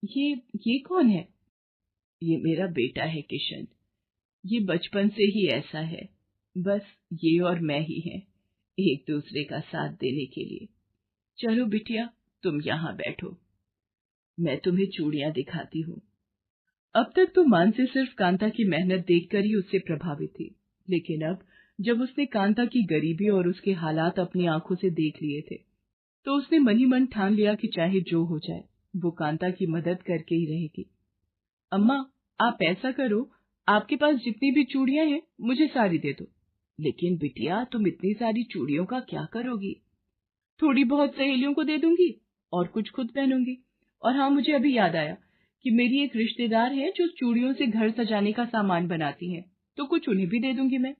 ये ये कौन है? ये मेरा बेटा है किशन। ये बचपन से ही ऐसा है। बस ये और मैं ही हैं, एक दूसरे का साथ देने के लिए। चलो बिटिया, तुम यहाँ बैठो, मैं तुम्हें चूड़ियां दिखाती हूँ। अब तक तो मानसी सिर्फ कांता की मेहनत देखकर ही उससे प्रभावित थी, लेकिन अब जब उसने कांता की गरीबी और उसके हालात अपनी आंखों से देख लिए थे, तो उसने मन ही मन ठान लिया कि चाहे जो हो जाए, वो कांता की मदद करके ही रहेगी। अम्मा, आप ऐसा करो, आपके पास जितनी भी चूड़ियां हैं, मुझे सारी दे दो। लेकिन बिटिया, तुम इतनी सारी चूड़ियों का क्या करोगी? थोड़ी बहुत सहेलियों को दे दूंगी और कुछ खुद पहनूंगी। और हाँ, मुझे अभी याद आया कि मेरी एक रिश्तेदार है जो चूड़ियों से घर सजाने का सामान बनाती है, तो कुछ उन्हें भी दे दूंगी मैं।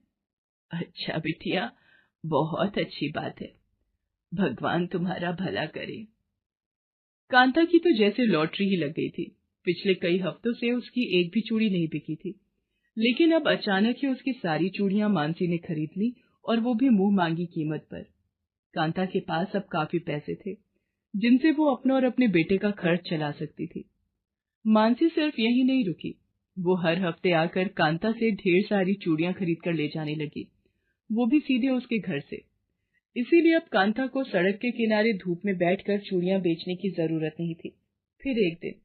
अच्छा बिटिया, बहुत अच्छी बात है। भगवान तुम्हारा भला करे। कांता की तो जैसे लॉटरी ही लग गई थी। पिछले कई हफ्तों से उसकी एक भी चूड़ी नहीं बिकी थी, लेकिन अब अचानक ही उसकी सारी चूड़ियां मानसी ने खरीद ली, और वो भी मुंह मांगी कीमत पर। कांता के पास अब काफी पैसे थे, जिनसे वो अपना और अपने बेटे का खर्च चला सकती थी। मानसी सिर्फ यही नहीं रुकी, वो हर हफ्ते आकर कांता से ढेर सारी चूड़ियां खरीद कर ले जाने लगी, वो भी सीधे उसके घर से। इसीलिए अब कांता को सड़क के किनारे धूप में बैठकर चूड़ियां बेचने की जरूरत नहीं थी। फिर एक दिन,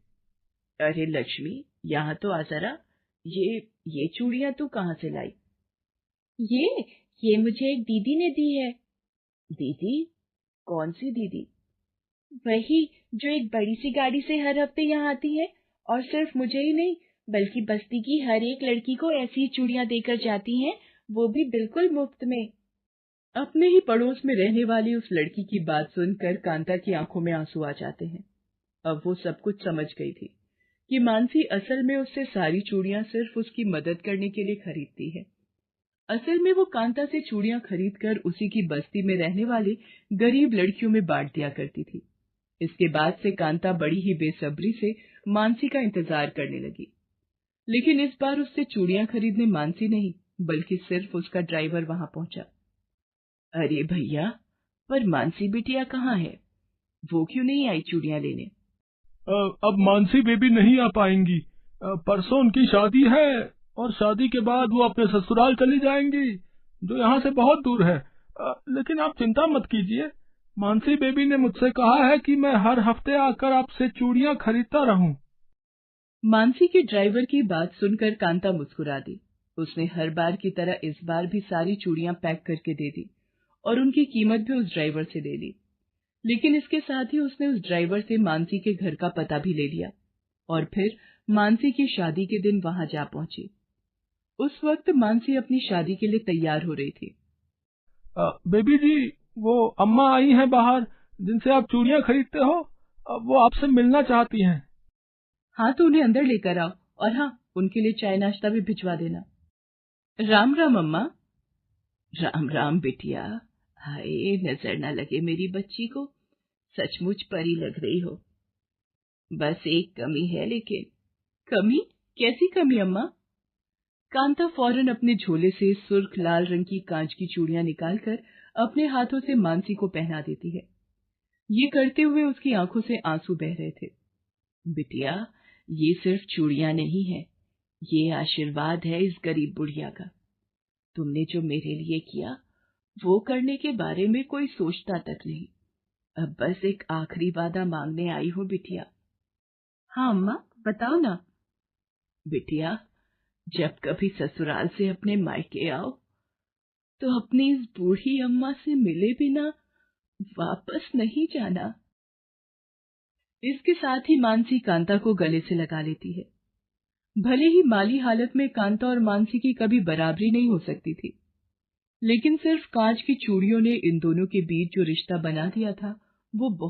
अरे लक्ष्मी, यहाँ तो आ जरा। ये चूड़ियां तू कहाँ से लाई? ये ये मुझे एक दीदी ने दी है। दीदी? कौन सी दीदी? वही जो एक बड़ी सी गाड़ी से हर हफ्ते यहाँ आती है, और सिर्फ मुझे ही नहीं बल्कि बस्ती की हर एक लड़की को ऐसी ही चूड़ियां देकर जाती हैं, वो भी बिल्कुल मुफ्त में। अपने ही पड़ोस में रहने वाली उस लड़की की बात सुनकर कांता की आंखों में आंसू आ जाते हैं। अब वो सब कुछ समझ गई थी कि मानसी असल में उससे सारी चूड़ियां सिर्फ उसकी मदद करने के लिए खरीदती है। असल में वो कांता से चूड़ियां खरीदकर उसी की बस्ती में रहने वाली गरीब लड़कियों में बांट दिया करती थी। इसके बाद से कांता बड़ी ही बेसब्री से मानसी का इंतजार करने लगी, लेकिन इस बार उससे चूड़ियां खरीदने मानसी नहीं, बल्कि सिर्फ उसका ड्राइवर वहां पहुंचा। अरे भैया, पर मानसी बिटिया कहाँ है? वो क्यों नहीं आई चूड़ियां लेने? अब मानसी बेबी नहीं आ पाएंगी। परसों उनकी शादी है और शादी के बाद वो अपने ससुराल चली जाएंगी, जो यहाँ से बहुत दूर है। लेकिन आप चिंता मत कीजिए, मानसी बेबी ने मुझसे कहा है कि मैं हर हफ्ते आकर आपसे चूड़ियां खरीदता रहूं। मानसी के ड्राइवर की बात सुनकर कांता मुस्कुरा दी। उसने हर बार की तरह इस बार भी सारी चूड़ियां पैक करके दे दी और उनकी कीमत भी उस ड्राइवर से ले ली। लेकिन इसके साथ ही उसने उस ड्राइवर से मानसी के घर का पता भी ले लिया और फिर मानसी की शादी के दिन वहां जा पहुंची। उस वक्त मानसी अपनी शादी के लिए तैयार हो रही थी। बेबी जी, वो अम्मा आई हैं बाहर, जिनसे आप चूड़ियां खरीदते हो। वो आपसे मिलना चाहती हैं। हाँ, तो उन्हें अंदर लेकर आओ, और हाँ, उनके लिए चाय नाश्ता भी भिजवा देना। राम राम अम्मा। राम राम बिटिया। हाय, नजर न लगे मेरी बच्ची को, सचमुच परी लग रही हो। बस एक कमी है, लेकिन कमी? कैसी कमी अम्मा? कांता फौरन अपने झोले से सुर्ख लाल रंग की कांच की चूड़ियां निकालकर अपने हाथों से मानसी को पहना देती है। ये करते हुए उसकी आंखों से आंसू बह रहे थे। बिटिया, ये सिर्फ चूड़ियां नहीं है, ये आशीर्वाद है इस गरीब बुढ़िया का। तुमने जो मेरे लिए किया, वो करने के बारे में कोई सोचता तक नहीं। अब बस एक आखिरी वादा मांगने आई हूँ बिटिया। हाँ अम्मा, बताओ ना। बिटिया, जब कभी ससुराल से अपने मायके आओ, तो अपनी इस बूढ़ी अम्मा से मिले बिना वापस नहीं जाना। इसके साथ ही मानसी कांता को गले से लगा लेती है। भले ही माली हालत में कांता और मानसी की कभी बराबरी नहीं हो सकती थी, लेकिन सिर्फ कांच की चूड़ियों ने इन दोनों के बीच जो रिश्ता बना दिया था, वो बहुत